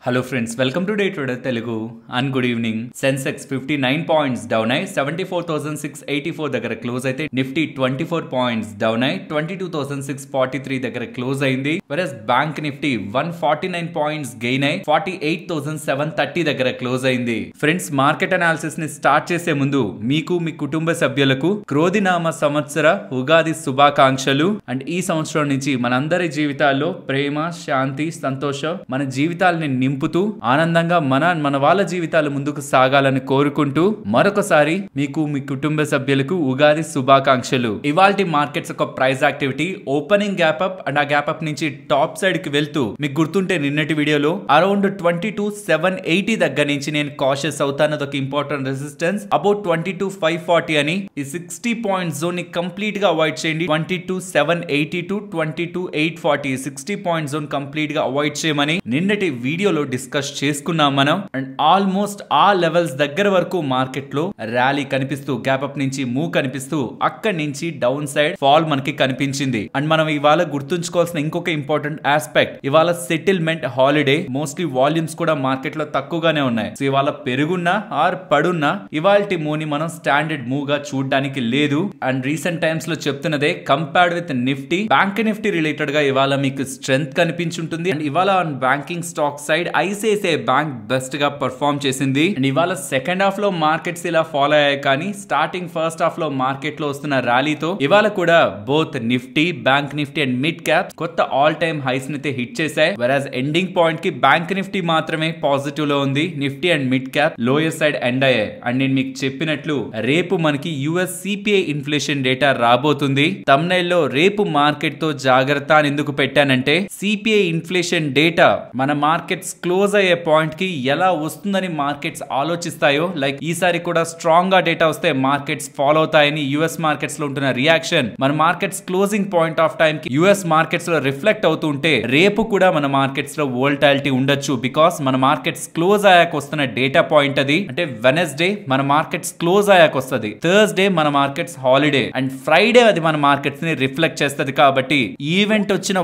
Hello friends, welcome to Day Trader Telugu and good evening. Sensex 59 points down అయి 74,684 దగ్గర close అయితే Nifty 24 points down అయి 22,643 దగ్గర close అయింది. వెరస్ బ్యాంక్ నిఫ్టీ 149 పాయింట్స్ గెయిన్ అయి 48,730 దగ్గర క్లోజ్ అయింది. ఫ్రెండ్స్, మార్కెట్ అనాలిసిస్ ని స్టార్ట్ చేసే ముందు మీకు మీ కుటుంబ సభ్యులకు క్రోధినామ సంవత్సర ఉగాది శుభాకాంక్షలు. అండ్ ఈ సంవత్సరం నుంచి మనందరి జీవితాల్లో ప్రేమ, శాంతి, సంతోషం మన జీవితాలని నింపుతూ ఆనందంగా మన వాళ్ళ జీవితాలు ముందుకు సాగాలని కోరుకుంటూ మరొకసారి మీకు మీ కుటుంబ సభ్యులకు ఉగాది శుభాకాంక్షలు. ఇవాల్టి మార్కెట్స్ ఒక price activity opening gap up and ఆ గ్యాప్ అప్ నుంచి టాప్ సైడ్ కి వెళ్తూ మీకు గుర్తుంటే నిన్నటి వీడియోలో అరౌండ్ 22,780 దగ్గర నుంచి నేను కాషియస్ అవుతాను. ఒక ఇంపార్టెంట్ రెసిస్టెన్స్ అబౌట్ 22,540 అని ఈ 60 పాయింట్ జోన్ ని కంప్లీట్ గా అవాయిడ్ చేయండి. 22,780 టు 22,840 60 పాయింట్ జోన్ కంప్లీట్ గా అవాయిడ్ చేయమని నిన్నటి వీడియోలో డిస్కస్ చేసుకున్నాం మనం. అండ్ ఆల్మోస్ట్ ఆ లెవెల్స్ దగ్గర వరకు మార్కెట్ లో ర్యాలీ కనిపిస్తూ గ్యాప్ అప్ నుంచి మూవ్ కనిపిస్తూ అక్కడి నుంచి డౌన్ సైడ్ ఫాల్ మనకి కనిపించింది. అండ్ మనం ఇవాళ గుర్తుంచుకోవాల్సిన ఇంకొక ఇంపార్టెంట్ ఆస్పెక్ట్, ఇవాళ సెటిల్మెంట్ హాలిడే, మోస్ట్లీ వాల్యూమ్స్ కూడా మార్కెట్ లో తక్కువగానే ఉన్నాయి. సో ఇవాళ పెరుగున్నా ఆర్ పడున్నా ఇవాల్టి మూవ్ ని మనం స్టాండర్డ్ మూవ్ గా చూడడానికి లేదు. అండ్ రీసెంట్ టైమ్స్ లో చెప్తున్నదే compared with Nifty, bank Nifty related గా ఇవాళ మీకు స్ట్రెంగ్త్ కనిపించుంటుంది. అండ్ ఇవాళ on banking stock side ICICI bank best గా పర్ఫార్మ్ చేసింది. అండ్ ఇవాళ సెకండ్ హాఫ్ లో మార్కెట్స్ ఇలా ఫాలో అయ్యాయి, కానీ స్టార్టింగ్ ఫస్ట్ హాఫ్ లో మార్కెట్ లో వస్తున్న ర్యాలీతో ఇవాళ కూడా both Nifty, bank Nifty and mid cap కొత్త ఆల్ టైమ్ హైస్ ని హిట్ చేశాయి. వెరాజ్ ఎండింగ్ పాయింట్ కి బ్యాంక్ నిఫ్టీ మాత్రమే పాజిటివ్ లో ఉంది, Nifty and mid cap lower side end అయ్యాయి. అండ్ నేను మీకు చెప్పినట్లు రేపు మనకి యుఎస్ సిపిఐ ఇన్ఫ్లేషన్ డేటా రాబోతుంది. తమ్నైల్ లో రేపు మార్కెట్ తో జాగ్రత్త అని ఎందుకు పెట్టానంటే సిపిఐ ఇన్ఫ్లేషన్ డేటా మన మార్కెట్స్ క్లోజ్ అయ్యే పాయింట్ కి ఎలా వస్తుందని మార్కెట్స్ ఆలోచిస్తాయో, లైక్ ఈసారి కూడా స్ట్రాంగ్ గా డేటా వస్తే మార్కెట్స్ ఫాలో అవుతాయని యుఎస్ మార్కెట్స్ లో ఉంటున్న రియాక్షన్ మన markets closing point of time కి యుఎస్ మార్కెట్స్ లో రిఫ్లెక్ట్ అవుతూ ఉంటే రేపు కూడా మన మార్కెట్స్ లో వోల్టాలిటీ ఉండొచ్చు. బికాస్ మన మార్కెట్స్ క్లోజ్ అయ్యాక వస్తున్న డేటా పాయింట్ అది. అంటే వెనస్డే మన మార్కెట్స్ క్లోజ్ అయ్యాక వస్తుంది, థర్స్డే మన మార్కెట్స్ హాలిడే, అండ్ ఫ్రైడే అది మన మార్కెట్స్ ని రిఫ్లెక్ట్ చేస్తుంది. కాబట్టి ఈవెంట్ వచ్చిన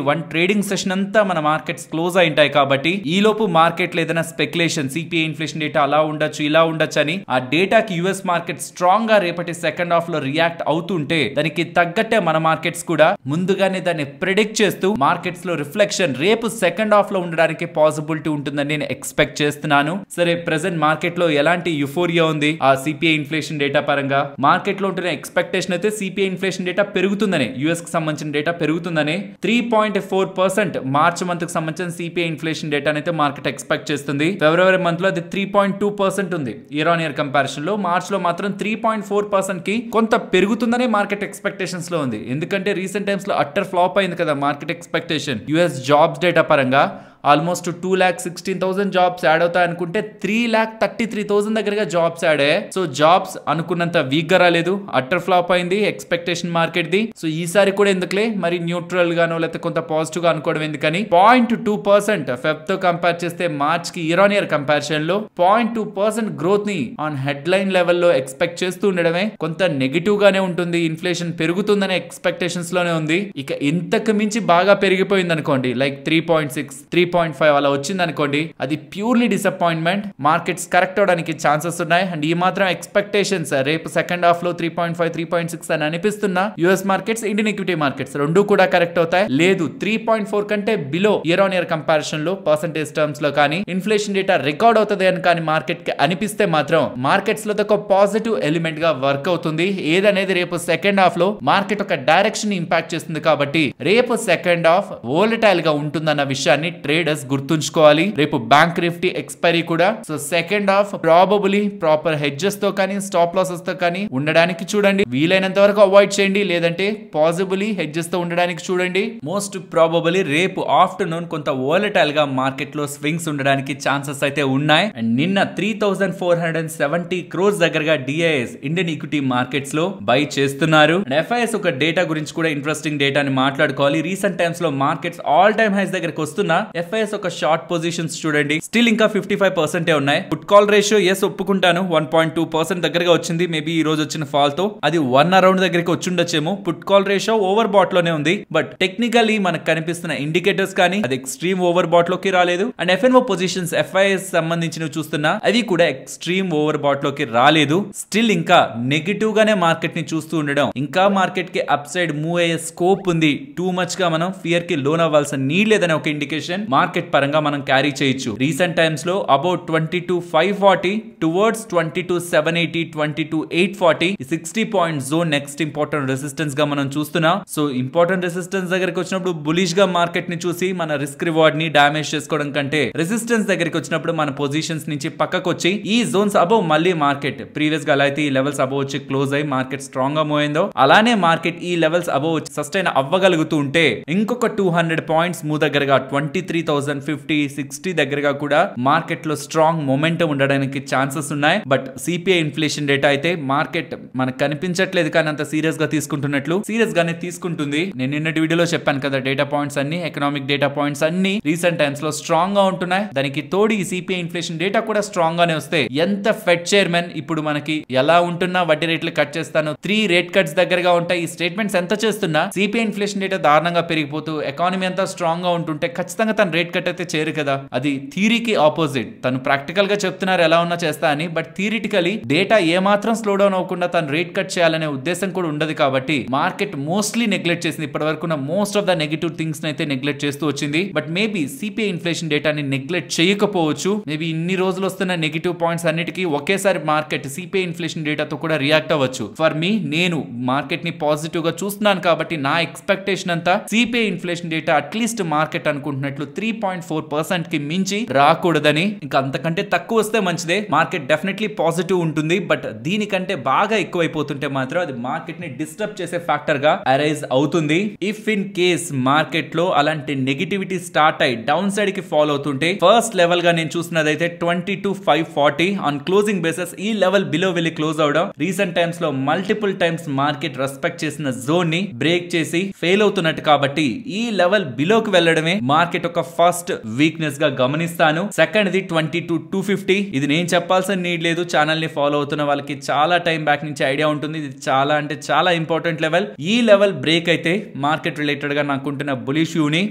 వన్ ట్రేడింగ్ సెషన్ అంతా మన మార్కెట్స్ క్లోజ్ అయి ఉంటాయి. కాబట్టి ఈ లోపు మార్కెట్ లో ఏదైనా స్పెక్యులేషన్ సిపిఐ ఇన్ఫ్లేషన్ డేటా అలా ఉండొచ్చు ఇలా ఉండొచ్చు అని ఆ డేటాకి యుఎస్ మార్కెట్ స్ట్రాంగ్ గా రేపటి సెకండ్ హాఫ్ లో రియాక్ట్ అవుతుంటే దానికి తగ్గట్టే మన మార్కెట్స్ కూడా ముందుగానే దాన్ని ప్రెడిక్ట్ చేస్తూ మార్కెట్స్ లో రిఫ్లెక్షన్ రేపు సెకండ్ హాఫ్ లో ఉండడానికి పాసిబిలిటీ ఉంటుందని నేను ఎక్స్పెక్ట్ చేస్తున్నాను. సరే, ప్రెసెంట్ మార్కెట్ లో ఎలాంటి యుఫోరియా ఉంది ఆ సిపిఐ ఇన్ఫ్లేషన్ డేటా పరంగా? మార్కెట్ లో ఉంటున్న ఎక్స్పెక్టేషన్ అయితే సిపిఐ ఇన్ఫ్లేషన్ డేటా పెరుగుతుందని, యుఎస్ కి సంబంధించిన డేటా పెరుగుతుందని 3.4% మార్చ్ మంత్ కి సంబంధించిన సిపిఐ ఇన్ఫ్లేషన్ డేటా అయితే మార్కెట్ ఎక్స్పెక్ట్ చేస్తుంది. ఫిబ్రవరి మంత్ లో అది 3.2% ఉంది ఇయర్ ఆన్ ఇయర్ కంపారిజన్ లో. మార్చ్ లో మాత్రం 3.4% కి కొంత పెరుగుతుందనే మార్కెట్ ఎక్స్పెక్టేషన్స్ లో ఉంది. ఎందుకంటే రీసెంట్ టైమ్స్ లో అట్టర్ ఫ్లాప్ అయింది కదా market expectation. US jobs data పరంగా ఆల్మోస్ట్ 2,16,000 జాబ్స్ యాడ్ అవుతాయి అనుకుంటే 3,33,000 దగ్గరగా జాబ్స్ యాడ్ అయ్యాయి. సో జాబ్స్ అనుకున్నంత వీక్ గా రాలేదు, అట్టర్ ఫ్లాప్ అయింది ఎక్స్పెక్టేషన్ మార్కెట్ ది. సో ఈసారి కూడా ఎందుకులే మరి న్యూట్రల్ గానో లేకపోతే కొంత పాజిటివ్ గా అనుకోవడం ఎందుకని 0.2% ఫెబ్ తో కంపేర్ చేస్తే మార్చ్ కి ఇయర్ ఆన్ ఇయర్ కంపారిజన్ లో 0.2% గ్రోత్ ని ఆన్ హెడ్ లైన్ లెవెల్లో ఎక్స్పెక్ట్ చేస్తూ ఉండడమే కొంత నెగిటివ్ గానే ఉంటుంది. ఇన్ఫ్లేషన్ పెరుగుతుందనే ఎక్స్పెక్టేషన్స్ లోనే ఉంది. ఇక ఇంతకు మించి బాగా పెరిగిపోయింది అనుకోండి, లైక్ 3.6, 3.5 అలా వచ్చింది అనుకోండి, అది ప్యూర్లీ డిసప్పాయింట్మెంట్. మార్కెట్స్ కరెక్ట్ అవడానికి ఛాన్సెస్ ఉన్నాయి. అండ్ ఈ మాత్రం ఎక్స్పెక్టేషన్స్ రేపు సెకండ్ హాఫ్ లో 3.5, 3.6 అని అనిపిస్తున్నా US markets, Indian equity markets రెండు కూడా కరెక్ట్ అవుతాయి. లేదు 3.4 కంటే below year on year comparison లో పర్సెంటేజ్ టర్మ్స్ లో కానీ ఇన్ఫ్లేషన్ డేటా రికార్డ్ అవుతుంది అని కానీ మార్కెట్ కి అనిపిస్తే మాత్రం మార్కెట్స్ లో ఒక పాజిటివ్ ఎలిమెంట్ గా వర్క్ అవుతుంది. ఏదనేది రేపు సెకండ్ హాఫ్ లో మార్కెట్ ఒక డైరెక్షన్ ఇంపాక్ట్ చేస్తుంది. కాబట్టి రేపు సెకండ్ హాఫ్ వోలటైల్ గా ఉంటుందన్న విషయాన్ని ట్రేడర్స్ గుర్తుంచుకోవాలి. రేపు బ్యాంక్ నిఫ్టీ ఎక్స్పైరీ కూడా. So second half probably proper hedges తో కానీ స్టాప్ లాసెస్ తో కానీ ఉండడానికి చూడండి. వీలైనంత వరకు అవాయిడ్ చేయండి, లేదంటే పాసిబుల్లీ హెడ్జెస్ తో ఉండడానికి చూడండి. మోస్ట్ ప్రాబబులీ రేపు ఆఫ్టర్నూన్ కొంత వోలటైల్ గా మార్కెట్ లో స్వింగ్స్ ఉండడానికి ఛాన్సెస్ అయితే ఉన్నాయి. అండ్ నిన్న 3,470 crores దగ్గరగా డిఐఎస్ ఇండియన్ ఈక్విటీ మార్కెట్స్ లో బై చేస్తున్నారు. అండ్ ఎఫ్ఐఎస్ ఒక డేటా గురించి కూడా ఇంట్రెస్టింగ్ డేటాని మాట్లాడుకోవాలి. రీసెంట్ టైమ్స్ లో మార్కెట్స్ ఆల్ టైమ్ హైస్ దగ్గరకు వస్తున్నా FIS ఒక షార్ట్ పొజిషన్స్ చూడండి స్టిల్ ఇంకా 55% ఉన్నాయి. పుట్ కాల్ రేషియో ఎస్ ఒప్పుకుంటాను 1.2% దగ్గరగా వచ్చింది. మేబీ ఈ రోజు వచ్చిన ఫాల్ తో అది 1 అరౌండ్ దగ్గరికి వచ్చిండొచ్చేమో. Put call ratio over bought లోనే ఉంది. బట్ టెక్నికల్లీ మనకు కనిపిస్తున్న ఇండికేటర్స్ కానీ అది ఎక్స్ట్రీమ్ ఓవర్ బాట్ లోకి రాలేదు. అండ్ FNO పొజిషన్స్ FIS సంబంధించినవి చూస్తున్నా అవి కూడా ఎక్స్ట్రీమ్ ఓవర్ బాట్ లోకి రాలేదు. స్టిల్ ఇంకా నెగిటివ్ గానే మార్కెట్ ని చూస్తూ ఉండడం, ఇంకా మార్కెట్ కి అప్ సైడ్ మూవ్ అయ్యే స్కోప్ ఉంది. టూ మచ్ గా మనం ఫియర్ కి లోన్ అవ్వాల్సిన నీడ్ లేదని ఒక ఇండికేషన్ మార్కెట్ పరంగా మనం క్యారీ చేయొచ్చు. రీసెంట్ టైమ్స్ లో about 22,540 towards 22,780, 22,840 60 point zone next important resistance గా మనం చూస్తున్నాం. సో ఇంపార్టెంట్ రెసిస్టెన్స్ దగ్గరికి వచ్చినప్పుడు బులిష్ గా మార్కెట్ ని చూసి మన రిస్క్ రివార్డ్ ని డామేజ్ చేసుకోవడం కంటే రెసిస్టెన్స్ దగ్గరికి వచ్చినప్పుడు మన పొజిషన్స్ నుంచి పక్కకు వచ్చి ఈ జోన్స్ అబౌవ్ మళ్ళీ మార్కెట్ ప్రీవియస్ గా ఎలా అయితే ఈ లెవెల్స్ అబౌవ్ వచ్చి క్లోజ్ అయ్యి మార్కెట్ స్ట్రాంగ్ గా మూవ్ అయిందో అలానే మార్కెట్ ఈ లెవెల్స్ అబౌవ్ వచ్చి సస్టైన్ అవ్వగలుగుతూ ఉంటే ఇంకొక 200 పాయింట్స్ మూవ్ దగ్గరగా 23,050, 60 దగ్గరగా కూడా మార్కెట్ లో స్ట్రాంగ్ మొమెంటం ఉండడానికి ఛాన్సెస్ ఉన్నాయి. బట్ సిపిఐ ఇన్ఫ్లేషన్ డేటా అయితే మార్కెట్ మనకు కనిపించట్లేదు కానీ అంత సీరియస్ గా తీసుకుంటున్నట్లు సీరియస్ గానే తీసుకుంటుంది. నేను నిన్నటి వీడియోలో చెప్పాను కదా, డేటా పాయింట్స్ అన్ని ఎకనామిక్ డేటా పాయింట్స్ అన్ని రీసెంట్ టైమ్స్ లో స్ట్రాంగ్ గా ఉంటున్నాయి. దానికి తోడు ఈ సిపిఐ ఇన్ఫ్లేషన్ డేటా కూడా స్ట్రాంగ్ గానే వస్తే ఎంత ఫెడ్ చైర్మన్ ఇప్పుడు మనకి ఎలా ఉంటున్నా వడ్డీ రేట్లు కట్ చేస్తాను 3 రేట్ కట్స్ దగ్గరగా ఉంటాయి. ఈ స్టేట్మెంట్స్ ఎంత చేస్తున్నా సిపిఐ ఇన్ఫ్లేషన్ డేటా దారుణంగా పెరిగిపోతూ ఎకానమీ అంతా స్ట్రాంగ్ గా ఉంటుంటే ఖచ్చితంగా తను రేట్ కట్ అయితే చేయరు కదా. అది థియరీకి ఆపోజిట్. తను ప్రాక్టికల్ గా చెప్తున్నారు ఎలా ఉన్నా చేస్తా అని, బట్ థియరిటికలీ డేటా ఏ మాత్రం స్లో డౌన్ అవ్వకుండా తను రేట్ కట్ చేయాలనే ఉద్దేశం కూడా ఉండదు. కాబట్టి మార్కెట్ మోస్ట్లీ నెగ్లెక్ట్ చేసింది. ఇప్పటి వరకు most of the negative things అయితే నెగ్లెక్ట్ చేస్తూ వచ్చింది. బట్ మేబీ సిపిఐ ఇన్ఫ్లేషన్ డేటాని నెగ్లెక్ట్ చేయకపోవచ్చు. మేబీ ఇన్ని రోజులు వస్తున్న నెగిటివ్ పాయింట్స్ అన్నిటికీ ఒకేసారి మార్కెట్ సిపిఐ ఇన్ఫ్లేషన్ డేటాతో కూడా రియాక్ట్ అవ్వచ్చు. ఫర్ మీ నేను మార్కెట్ ని పాజిటివ్ గా చూస్తున్నాను కాబట్టి నా ఎక్స్పెక్టేషన్ అంతా CPI inflation data at least market అనుకుంటున్నట్లు 3.4% కి మించి రాకూడదని. ఇంకా అంతకంటే తక్కువ వస్తే మంచిదే, మార్కెట్ డెఫినెట్లీ పాజిటివ్ ఉంటుంది. బట్ దీనికంటే బాగా ఎక్కువైపోతుంటే మాత్రం అది మార్కెట్ ని డిస్టర్బ్ చేసే ఫ్యాక్టర్ గా అరైజ్ అవుతుంది. ఇఫ్ ఇన్ కేస్ మార్కెట్ లో అలాంటి నెగిటివిటీ స్టార్ట్ అయ్యి డౌన్ సైడ్ కి ఫాలో అవుతుంటే ఫస్ట్ లెవెల్ గా నేను చూసినది అయితే 22,540 ఆన్ క్లోజింగ్ బేసిస్ ఈ లెవెల్ బిలో వెళ్ళి క్లోజ్ అవడం. రీసెంట్ టైమ్స్ లో మల్టిపుల్ టైమ్స్ మార్కెట్ రెస్పెక్ట్ చేసిన జోన్ ని బ్రేక్ చేసి ఫెయిల్ అవుతున్నట్టు కాబట్టి ఈ లెవెల్ బిలోకి వెళ్ళడమే మార్కెట్ ఒక ఫస్ట్ వీక్నెస్ గా గమనిస్తాను. Second the 22,250. ఇది నేను చెప్పాల్సిన నీడ్ లేదు, ఛానల్ ని ఫాలో అవుతున్న వాళ్ళకి చాలా టైం బ్యాక్ నుంచి ఐడియా ఉంటుంది. ఇది చాలా అంటే చాలా ఇంపార్టెంట్ లెవెల్. ఈ లెవెల్ బ్రేక్ అయితే మార్కెట్ రిలేటెడ్ గా నాకుంటున్న బులిష్ వ్యూ ని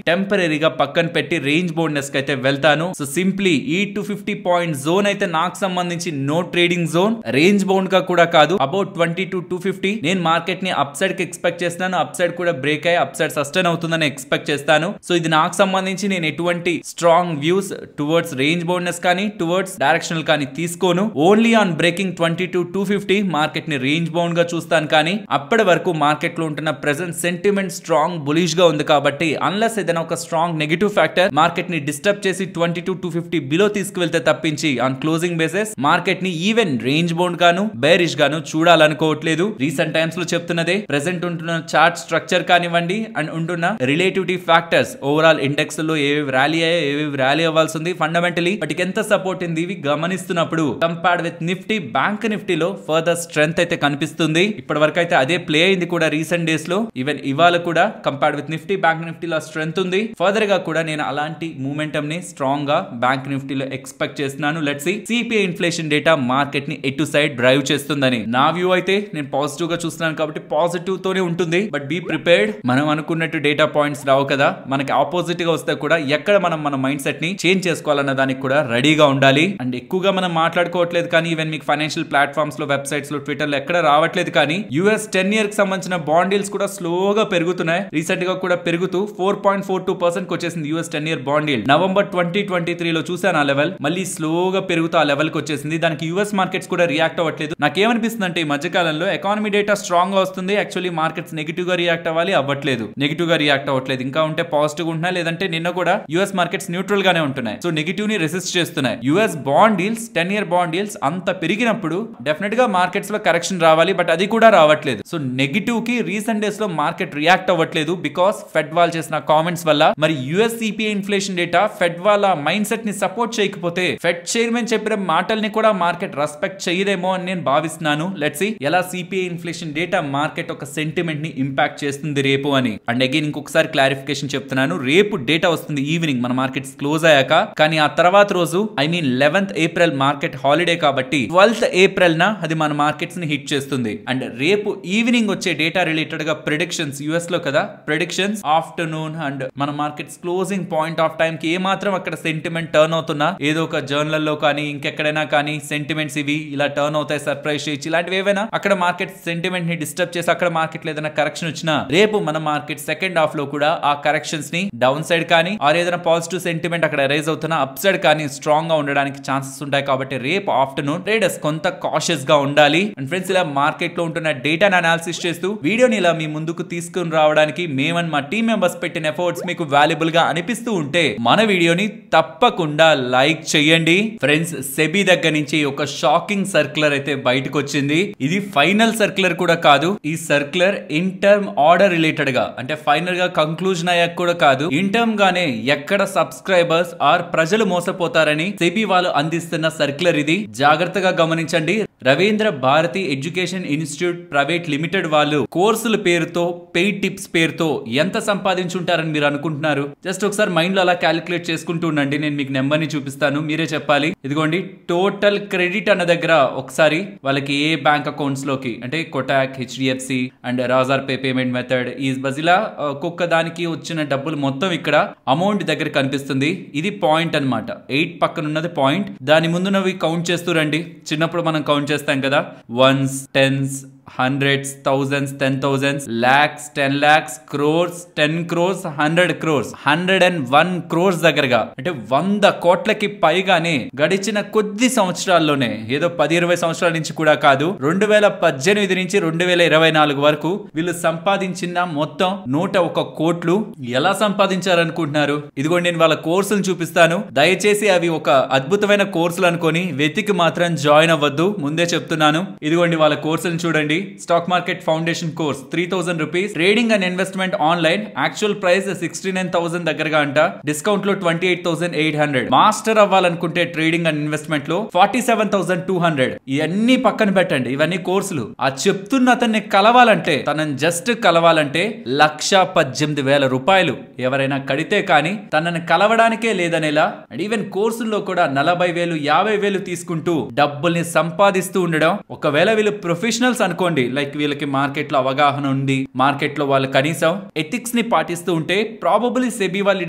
టెంపరీగా పక్కన పెట్టి రేంజ్ బౌండ్నెస్ కి అయితే వెళ్తాను. సో సింప్లీ ఈ 250 పాయింట్ జోన్ అయితే నాకు సంబంధించి no trading zone, range bound గా కూడా కాదు. అబౌట్ 22,250 నేను మార్కెట్ ని అప్ సైడ్ కి ఎక్స్పెక్ట్ చేస్తున్నాను. అప్ సైడ్ కూడా బ్రేక్ అయ్యి అప్ సైడ్ సస్టైన్ అవుతుందని ఎక్స్పెక్ట్ చేస్తాను. సో ఇది నాకు సంబంధించి నేను ఎటువంటి strong views towards range boundness కానీ టువర్డ్స్ డైరెక్షనల్ కానీ తీసుకోను. ఓన్లీ ఆన్ బ్రేకింగ్ 22,250 మార్కెట్ ని రేంజ్ బౌండ్ గా చూస్తాను. కానీ అప్పటి వరకు మార్కెట్ లో ఉంటున్న ప్రెసెంట్ సెంటిమెంట్ స్ట్రాంగ్ బులిష్ గా ఉంది కాబట్టి అన్లెస్ ఏదైనా ఒక స్ట్రాంగ్ నెగిటివ్ ఫ్యాక్టర్ మార్కెట్ ని డిస్టర్బ్ చేసి 22,250 బిలో తీసుకువెళ్తే తప్పించి ఆన్ క్లోజింగ్ బేసిస్ మార్కెట్ ని ఈవెన్ రేంజ్ బౌండ్ గాను బేరిష్ గాను చూడాలనుకోవట్లేదు. రీసెంట్ టైమ్స్ లో చెప్తున్నదే ప్రెసెంట్ ఉంటున్న చార్ట్ స్ట్రక్చర్ కానివ్వండి అండ్ ఉంటున్న రిలేటివిటీ ఫ్యాక్టర్స్ ఓవరాల్ ఇండెక్స్ లో ఏవి ర్యాలీ అయ్యాయి ఏవి ర్యాలీ అవ్వాల్సి ఉంది ఫండమెంటలీ వాటికి ఎంత సపోర్ట్ ఉంది ఇవి గమనిస్తున్నప్పుడు కంపేర్డ్ విత్ నిఫ్టీ బ్యాంక్ నిఫ్టీలో ఫర్దర్ స్ట్రెంగ్త్ అయితే కనిపిస్తుంది. ఇప్పటి వరకు అయితే అదే ప్లే అయింది కూడా రీసెంట్ డేస్ లో. ఈవెన్ ఇవాళ కూడా కంపేర్డ్ విత్ నిఫ్టీ బ్యాంక్ నిఫ్టీలో స్ట్రెంగ్త్ ఉంది. ఫర్దర్ గా కూడా నేను అలాంటి మూమెంటం ని స్ట్రాంగ్ గా బ్యాంక్ నిఫ్టీలో ఎక్స్పెక్ట్ చేస్తున్నాను. Let's see CPI inflation data market ని ఎటు సైడ్ డ్రైవ్ చేస్తుందని. నా వ్యూ అయితే నేను పాజిటివ్ గా చూస్తున్నాను కాబట్టి పాజిటివ్ తోనే ఉంటుంది. But be prepared. మనం అనుకున్నట్టు డేటా పాయింట్స్ రావు కదా, మనకి ఆపోజిట్ గా వస్తే కూడా ఎక్కడ మనం మన మైండ్ సెట్ ని చేంజ్ చేసుకోవాలన్న దానికి కూడా రెడీగా ఉండాలి. అండ్ ఎక్కువగా మనం మాట్లాడుకోవట్లేదు కానీ ఈవెన్ మీకు ఫైనాన్షియల్ ప్లాట్ఫామ్స్ లో వెబ్సైట్స్ లో ట్విట్టర్ లో ఎక్కడ రావట్లేదు కానీ US 10 year కి సంబంధించిన బాండ్ డీల్స్ కూడా స్లోగా పెరుగుతున్నాయి. రీసెంట్ గా కూడా పెరుగుతూ 4.42% వచ్చేసింది US 10 year bond deal. November 2023 లో చూసాను ఆ లెవెల్ మళ్ళీ స్లోగా పెరుగుతూ ఆ లెవెల్ కి వచ్చేసింది. దానికి US మార్కెట్స్ కూడా రియాక్ట్ అవ్వట్లేదు. నాకేమనిపిస్తుంది అంటే ఈ మధ్యకాలంలో ఎకానమీ డేటా స్ట్రాంగ్ గా వస్తుంది, యాక్చువల్లీ మార్కెట్స్ నెగిటివ్ గా రియాక్ట్ అవ్వాలి, అవ్వట్లేదు. నెగిటివ్ గా రియాక్ట్ అవ్వట్లేదు. ఇంకా ఉంటే పాజిటివ్ ఉంటున్నాయి, లేదంటే నిన్న కూడా US మార్కెట్స్ న్యూట్రల్ గానే ఉంటున్నాయి. సో నెగిటివ్ ని రెసిస్ట్ చేస్తున్నాయి. US bond deals 10 year bond deals అంత పెరిగినప్పుడు డెఫినెట్ గా మార్కెట్స్ లో కరెక్షన్ రావాలి, బట్ అది కూడా రావట్లేదు. సో నెగిటివ్ కి రీసెంట్ డేస్ లో మార్కెట్ రియాక్ట్ అవ్వట్లేదు బికాస్ ఫెడ్ వాళ్ళు చేసిన కామెంట్స్ వల్ల. మరి US CPI inflation data fed వాళ్ళ మైండ్ సెట్ ని సపోర్ట్ చేయకపోతే ఫెడ్ చైర్మన్ చెప్పిన మాటల్ని కూడా మార్కెట్ రెస్పెక్ట్ చేయదేమో అని నేను భావిస్తున్నాను. లెట్స్ సీ ఎలా CPI ఇన్ఫ్లేషన్ డేటా మార్కెట్ ఒక సెంటిమెంట్ ని ఇంపాక్ట్ చేస్తుంది రేపు అని. అండ్ అగైన్ ఇంకొకసారి క్లారిఫికేషన్ చెప్తున్నాను, రేపు డేటా వస్తుంది ఈవినింగ్ మన మార్కెట్స్ క్లోజ్ అయ్యాక. కానీ ఆ తర్వాత రోజు I mean 11th April market holiday కాబట్టి 12th April న అది మన మార్కెట్స్ ని హిట్ చేస్తుంది. అండ్ రేపు ఈవినింగ్ వచ్చే డేటా రిలేటెడ్ గా ప్రెడిక్షన్స్ యుఎస్ లో కదా, ప్రెడిక్షన్స్ ఆఫ్టర్నూన్ అండ్ మన markets closing point of time కి ఏ మాత్రం అక్కడ సెంటిమెంట్ టర్న్ అవుతున్నా, ఏదో ఒక జర్నల్ లో కానీ ఇంకెక్కడైనా కానీ సెంటిమెంట్స్ ఇవి ఇలా టర్న్ అవుతాయి, సర్ప్రైజ్ చేయొచ్చు, ఇలాంటివి ఏవైనా అక్కడ మార్కెట్ సెంటిమెంట్ ని డిస్టర్బ్ చేసి అక్కడ మార్కెట్ లో ఏదైనా కరెక్షన్ వచ్చినా రేపు మన మార్కెట్ సెకండ్ హాఫ్ లో కూడా ఆ కరెక్షన్స్ ని డౌన్ సైడ్ కానీ ఆర్ ఏదైనా పాజిటివ్ సెంటిమెంట్ అక్కడ రైజ్ అవుతున్నా అప్ సైడ్ కానీ స్ట్రాంగ్ గా ఉండడానికి ఛాన్సెస్ ఉంటాయి. కాబట్టి రేపు ఆఫ్టర్నూన్ ట్రేడర్స్ కొంత కాషియస్ గా ఉండాలి. అండ్ ఫ్రెండ్స్, ఇలా మార్కెట్ లో ఉంటున్న డేటాను అనాలిసిస్ చేస్తూ వీడియోని ఇలా మీ ముందుకు తీసుకుని రావడానికి మేమన్ మా టీమ్ మెంబర్స్ పెట్టిన ఎఫర్ట్స్ మీకు వాల్యుబుల్ గా అనిపిస్తూ ఉంటే మన వీడియోని తప్పకుండా లైక్ చేయండి. ఫ్రెండ్స్, సెబీ దగ్గర నుంచి ఒక షాకింగ్ సర్క్యులర్ అయితే బయటకు వచ్చింది. ఇది ఫైనల్ సర్క్యులర్ కూడా కాదు. ఈ circular in term order related గా, అంటే ఫైనల్ గా కంక్లూజన్ అయ్యాక కూడా కాదు, ఇన్ టర్మ్ గానే ఎక్కడ సబ్స్క్రైబర్స్ ఆర్ ప్రజలు మోసపోతారని సెబీ వాళ్ళు అందిస్తున్న సర్క్యులర్ ఇది. జాగ్రత్తగా గమనించండి. Ravindra Bharati education institute private limited వాళ్ళు కోర్సుల పేరుతో, పెయిడ్ టిప్స్ పేరుతో ఎంత సంపాదించుంటారని మీరు అనుకుంటున్నారు? జస్ట్ ఒకసారి మైండ్ లో అలా క్యాలిక్యులేట్ చేసుకుంటూ ఉండండి. నేను మీకు నెంబర్ ని చూపిస్తాను, మీరే చెప్పాలి. ఇదిగోండి, టోటల్ క్రెడిట్ అన్న దగ్గర ఒకసారి వాళ్ళకి ఏ బ్యాంక్ అకౌంట్స్ లోకి, అంటే Kotak, HDFC and Razorpay payment method, ఈ బజిలా ఒక్కొక్క దానికి వచ్చిన డబ్బులు మొత్తం ఇక్కడ అమౌంట్ దగ్గర కనిపిస్తుంది. ఇది పాయింట్ అన్నమాట. 8 పక్కన ఉన్నది పాయింట్. దాని ముందున్నవి కౌంట్ చేస్తూ రండి. చిన్నప్పుడు మనం కౌంట్ చేస్తాం కదా, 1s, 10s, 100s, 1000s, 10,000s, lakhs, 10 lakhs, crores, 10 crores, 100 crores, 101 crores దగ్గరగా, అంటే 100 కోట్లకి పైగానే గడిచిన కొద్ది సంవత్సరాల్లోనే, ఏదో 10-20 సంవత్సరాల నుంచి కూడా కాదు, 2018 నుంచి 2024 వరకు వీళ్ళు సంపాదించిన మొత్తం 101 కోట్లు. ఎలా సంపాదించారనుకుంటున్నారు? ఇదిగోండి, నేను వాళ్ళ కోర్సులు చూపిస్తాను. దయచేసి అవి ఒక అద్భుతమైన కోర్సులు అనుకొని వెతికి మాత్రం జాయిన్ అవ్వద్దు, ముందే చెప్తున్నాను. ఇదిగోండి వాళ్ళ కోర్సులను చూడండి. Stock market foundation course 3000 rupees. Trading and investment online, actual price 69,000 దగ్గరగా అంట, డిస్కౌంట్ లో 28,800. మాస్టర్ అవ్వాలనుకుంటే ట్రేడింగ్ అండ్ ఇన్వెస్ట్మెంట్ లో 47,200. ఇవన్నీ పక్కన పెట్టండి, ఇవన్నీ కోర్సులు. ఆ చెప్తున్న అతన్ని కలవాలంటే, తనని జస్ట్ కలవాలంటే 1,18,000 రూపాయలు ఎవరైనా కడితే కానీ తనని కలవడానికే లేదనేలా. అండ్ ఈవెన్ కోర్సుల్లో కూడా 40,000, 50,000 తీసుకుంటూ డబ్బుల్ని సంపాదిస్తూ ఉండడం. ఒకవేళ వీళ్ళు ప్రొఫెషనల్స్ అనుకోండి, లైక్ వీళ్ళకి మార్కెట్ లో అవగాహన ఉంది, మార్కెట్ లో వాళ్ళు కనీసం ఎథిక్స్ ని పాటిస్తూ ఉంటే ప్రాబబుల్లీ సెబీ వాళ్ళు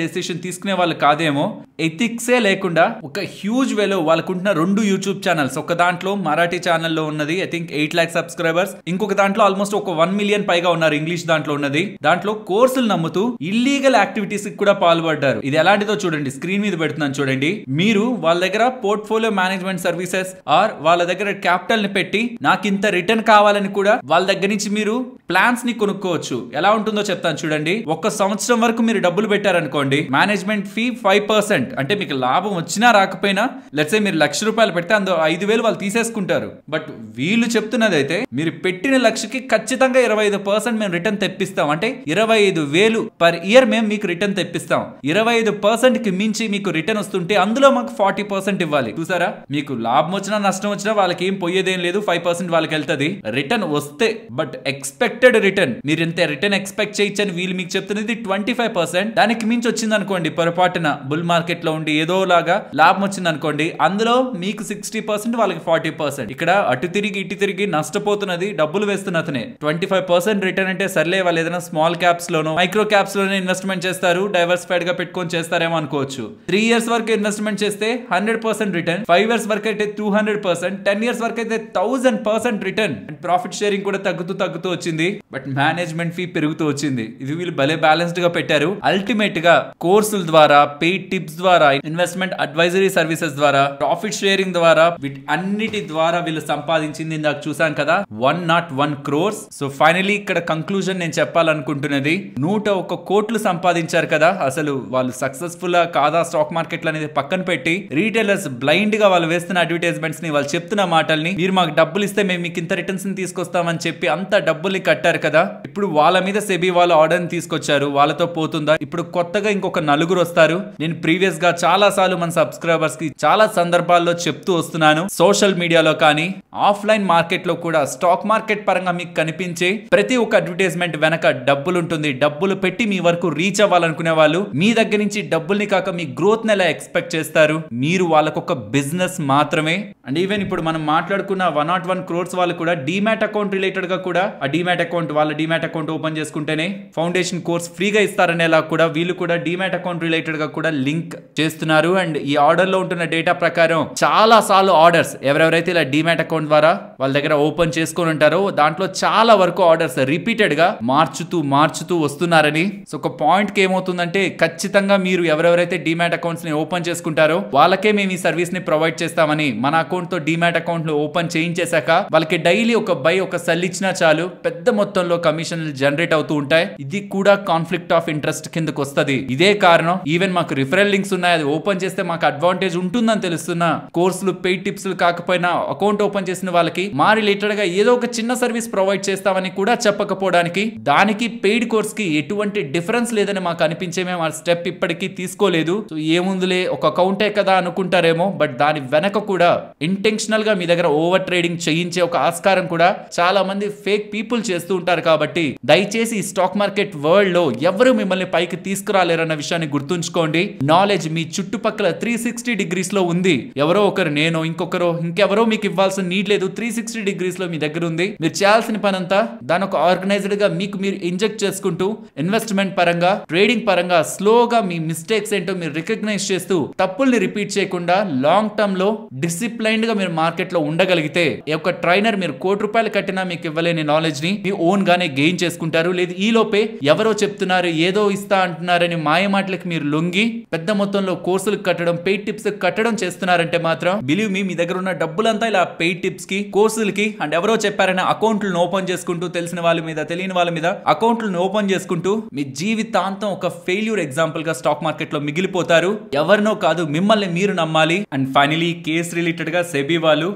డెసిషన్ తీసుకునే వాళ్ళు కాదేమో. ఎథిక్సే లేకుండా ఒక హ్యూజ్ వేలో వాళ్ళకుంటున్న 2 యూట్యూబ్ ఛానల్స్, ఒక దాంట్లో మరాఠీ ఛానల్లో ఉన్నది ఐ థింక్ 8 lakhs సబ్స్క్రైబర్స్, ఇంకొక దాంట్లో ఆల్మోస్ట్ ఒక 1 million పైగా ఉన్నారు ఇంగ్లీష్ దాంట్లో ఉన్నది. దాంట్లో కోర్సులు నమ్ముతూ ఇల్లీగల్ యాక్టివిటీస్ కూడా పాల్పడ్డారు. ఇది ఎలాంటిదో చూడండి, స్క్రీన్ మీద పెడుతున్నాను చూడండి. మీరు వాళ్ళ దగ్గర పోర్ట్ఫోలియో మేనేజ్మెంట్ సర్వీసెస్ ఆర్ వాళ్ళ దగ్గర క్యాపిటల్ ని పెట్టి నాకు ఇంత రిటర్న్ కావాలని కూడా వాళ్ళ దగ్గర నుంచి మీరు ప్లాన్స్ ని కొనుక్కోవచ్చు. ఎలా ఉంటుందో చెప్తాను చూడండి. 1 సంవత్సరం వరకు మీరు డబ్బులు పెట్టారనుకోండి, మేనేజ్మెంట్ ఫీ 5%, అంటే మీకు లాభం వచ్చినా రాకపోయినా, లెట్స్ సే మీరు 1,00,000 రూపాయలు పెడితే అందులో 5,000 వాళ్ళు తీసేసుకుంటారు. బట్ వీళ్ళు చెప్తున్నది అయితే మీరు పెట్టిన 1,00,000కి ఖచ్చితంగా 25% మేము రిటర్న్ తెప్పిస్తాం, అంటే 25,000 పర్ ఇయర్ మేము మీకు రిటర్న్ తెప్పిస్తాం. 25% కి మించి మీకు రిటర్న్ వస్తుంటే అందులో మాకు 40% ఇవ్వాలి. చూసారా, మీకు లాభం వచ్చినా నష్టం వచ్చినా వాళ్ళకి ఏం పోయేదేం లేదు, 5% వాళ్ళకి వెళ్తుంది. రిటర్న్ వస్తే, బట్ ఎక్స్పెక్టెడ్ రిటర్న్, మీరు ఎంత రిటర్న్ ఎక్స్పెక్ట్ చేయొచ్చని వీళ్ళు మీకు చెప్తున్నది 25%. దానికి మించి వచ్చింది అనుకోండి, పొరపాటున బుల్ మార్కెట్ లో ఉండి ఏదో లాగా లాభం వచ్చింది అనుకోండి, అందులో మీకు 60%, వాళ్ళకి 40%. ఇక్కడ అటు తిరిగి ఇటు తిరిగి నష్టపోతున్నది డబ్బులు వేస్తున్న అతనే. 25% రిటర్న్ అంటే సర్లే, వాళ్ళు ఏదైనా స్మాల్ క్యాప్స్ లోనో మైక్రో క్యాప్స్ లోనే ఇన్వెస్ట్మెంట్ చేస్తారు, డైవర్సిఫైడ్ గా పెట్టుకొని చేస్తారేమో అనుకోవచ్చు. 3 years వరకు ఇన్వెస్ట్మెంట్ చేస్తే 100% రిటర్న్, 5 years వరకు అయితే 200%, 10 years వరకు అయితే 1000% రిటర్న్. అండ్ ప్రాఫిట్ షేరింగ్ కూడా తగ్గుతూ వచ్చింది, బట్ మేనేజ్మెంట్ ఫీ పెరుగుతూ వచ్చింది. ఇది వీళ్ళు భలే బ్యాలెన్స్డ్ గా పెట్టారు. అల్టిమేట్ గా కోర్సుల ద్వారా, పెయిడ్ టిప్స్ ద్వారా, ఇన్వెస్ట్మెంట్ అడ్వైజరీ సర్వీసెస్ ద్వారా, ప్రాఫిట్ షేరింగ్ ద్వారా, వీటి అన్నిటి ద్వారా వీళ్ళు సంపాదించింది ఇందాక చూసాం కదా 101 crores. సో ఫైనలీ ఇక్కడ కంక్లూజన్ నేను చెప్పాలనుకుంటున్నది, 101 కోట్లు సంపాదించారు కదా. అసలు వాళ్ళు సక్సెస్ఫుల్ కాదా స్టాక్ మార్కెట్ అనేది పక్కన పెట్టి, రీటైలర్స్ బ్లైండ్ గా వాళ్ళు వేస్తున్న అడ్వర్టైజ్మెంట్స్ ని, వాళ్ళు చెప్తున్న మాటల్ని, మీరు మాకు డబ్బులు ఇస్తే మేము మీకు ఇంత రిటర్న్స్ తీసుకొస్తామని చెప్పి అంత డబ్బుల్ని కట్టారు కదా, ఇప్పుడు వాళ్ళ మీద సెబీ వాళ్ళు ఆర్డర్ ని తీసుకొచ్చారు, వాళ్ళతో పోతుందా? ఇప్పుడు కొత్తగా ఇంకొక నలుగురు వస్తారు. నేను ప్రీవియస్ గా చాలా సార్లు మన సబ్స్క్రైబర్స్ కి చాలా సందర్భాల్లో చెప్తూ వస్తున్నాను, సోషల్ మీడియాలో కానీ ఆఫ్లైన్ మార్కెట్ లో కూడా స్టాక్ మార్కెట్ పరంగా మీకు కనిపించే ప్రతి ఒక్క అడ్వర్టైజ్మెంట్ వెనక డబ్బులు ఉంటుంది. డబ్బులు పెట్టి మీ వరకు రీచ్ అవ్వాలనుకునే వాళ్ళు మీ దగ్గర నుంచి డబ్బుల్ని కాక మీ గ్రోత్ ని ఎలా ఎక్స్పెక్ట్ చేస్తారు? మీరు వాళ్ళకు ఒక బిజినెస్ మాత్రమే. అండ్ ఈవెన్ ఇప్పుడు మనం మాట్లాడుకున్న 101 crores వాళ్ళు కూడా డీమ్యాట్ అకౌంట్ రిలేటెడ్ గా కూడా ఆ డీమ్యాట్ అకౌంట్ వాళ్ళ డీమ్యాట్ అకౌంట్ ఓపెన్ చేసుకుంటేనే ఫౌండేషన్ కోర్స్ ఫ్రీగా ఇస్తారనేలా కూడా వీళ్ళు కూడా డీమ్యాట్ అకౌంట్ రిలేటెడ్ గా కూడా లింక్ చేస్తున్నారు. అండ్ ఈ ఆర్డర్ లో ఉంటున్న డేటా ప్రకారం చాలా సార్లు ఆర్డర్స్ ఎవరెవరైతే ఇలా డీమ్యాట్ అకౌంట్ ద్వారా వాళ్ళ దగ్గర ఓపెన్ చేసుకొని ఉంటారో దాంట్లో చాలా వరకు ఆర్డర్స్ రిపీటెడ్ గా మార్చుతూ వస్తున్నారని. సో ఒక పాయింట్ కి ఏమవుతుందంటే ఖచ్చితంగా మీరు ఎవరెవరైతే డీమ్యాట్ అకౌంట్స్ ని ఓపెన్ చేసుకుంటారో వాళ్ళకే మేము ఈ సర్వీస్ ని ప్రొవైడ్ చేస్తామని మన అకౌంట్ తో డీమ్యాట్ అకౌంట్ లో ఓపెన్ చేయించేశాక వాళ్ళకి డైలీ ఒక బై ఒక సెల్ ఇచ్చినా చాలు పెద్ద మొత్తంలో కమిషన్లు జనరేట్ అవుతూ ఉంటాయి. ఇది కూడా కాన్ఫ్లిక్ట్ ఆఫ్ ఇంట్రెస్ట్ కిందకు వస్తుంది. ఇదే కారణం ఈవెన్ మాకు రిఫరల్ లింక్స్ ఉన్నాయి, అది ఓపెన్ చేస్తే మాకు అడ్వాంటేజ్ ఉంటుందని తెలుస్తున్నా కోర్సులు పెయిడ్ టిప్స్ కాకపోయినా అకౌంట్ ఓపెన్ చేసిన వాళ్ళకి మా రిలేటెడ్ గా ఏదో ఒక చిన్న సర్వీస్ ప్రొవైడ్ చేస్తామని కూడా చెప్పకపోవడానికి దానికి పెయిడ్ కోర్స్ కి ఎటువంటి డిఫరెన్స్ లేదని మాకు అనిపించే మేము ఆ స్టెప్ ఇప్పటికీ తీసుకోలేదు. సో ఏముందులే ఒక అకౌంటే కదా అనుకుంటారేమో, బట్ దాని వెనక కూడా ఇంటెన్షనల్ గా మీ దగ్గర ఓవర్ ట్రేడింగ్ చేయించే ఒక ఆస్కారం కూడా చాలా మంది ఫేక్ పీపుల్ చేస్తూ ఉంటారు. కాబట్టి దయచేసి ఈ స్టాక్ మార్కెట్ వరల్డ్ లో ఎవరు మిమ్మల్ని పైకి తీసుకురాలేరన్న విషయాన్ని గుర్తుంచుకోండి. నాలెడ్జ్ మీ చుట్టుపక్కల 360 degrees లో ఉంది. ఎవరో ఒకరు, నేను, ఇంకొకరు, ఇంకెవరో మీకు ఇవ్వాల్సిన నీడ్ లేదు. 360 degrees లో మీ దగ్గర ఉంది. మీరు చేయాల్సిన పని అంతా దాని ఒక ఆర్గనైజ్డ్ గా మీకు మీరు ఇంజెక్ట్ చేసుకుంటూ ఇన్వెస్ట్మెంట్ పరంగా ట్రేడింగ్ పరంగా స్లోగా మీ మిస్టేక్స్ ఏంటో మీరు రికగ్నైజ్ చేస్తూ తప్పుల్ని రిపీట్ చేయకుండా లాంగ్ టర్మ్ లో డిసిప్లైన్డ్ గా మీరు మార్కెట్ లో ఉండగలిగితే ఒక ట్రైనర్ మీరు ₹1,00,00,000 కట్టినా మీకు ఇవ్వలేని నాలెడ్జ్ ని మీ ఓన్ గానే గెయిన్ చేసుకుంటారు. లేదు ఈ లోపే ఎవరో చెప్తున్నారు ఏదో ఇస్తా అంటున్నారని మాయ మాటలకి మీరు లొంగి పెద్ద మొత్తంలో కోర్సులు కట్టడం పెయిడ్ టిప్స్ కట్టడం చేస్తున్నారంటే మాత్రం బిలీవ్ మీ దగ్గర ఉన్న డబ్బులంతా ఇలా పెయిడ్ టిప్స్ కి కోర్సులకి అండ్ ఎవరో చెప్పారని అకౌంట్లను ఓపెన్ చేసుకుంటూ తెలిసిన వాళ్ళ మీద తెలియని వాళ్ళ మీద అకౌంట్లను ఓపెన్ చేసుకుంటూ మీ జీవితాంతం ఒక ఫెయిల్యూర్ ఎగ్జాంపుల్ గా స్టాక్ మార్కెట్ లో మిగిలిపోతారు. ఎవరినో కాదు మిమ్మల్ని మీరు నమ్మాలి. అండ్ ఫైనలీ కేసు రిలేటెడ్ గా సెబీ వాళ్ళు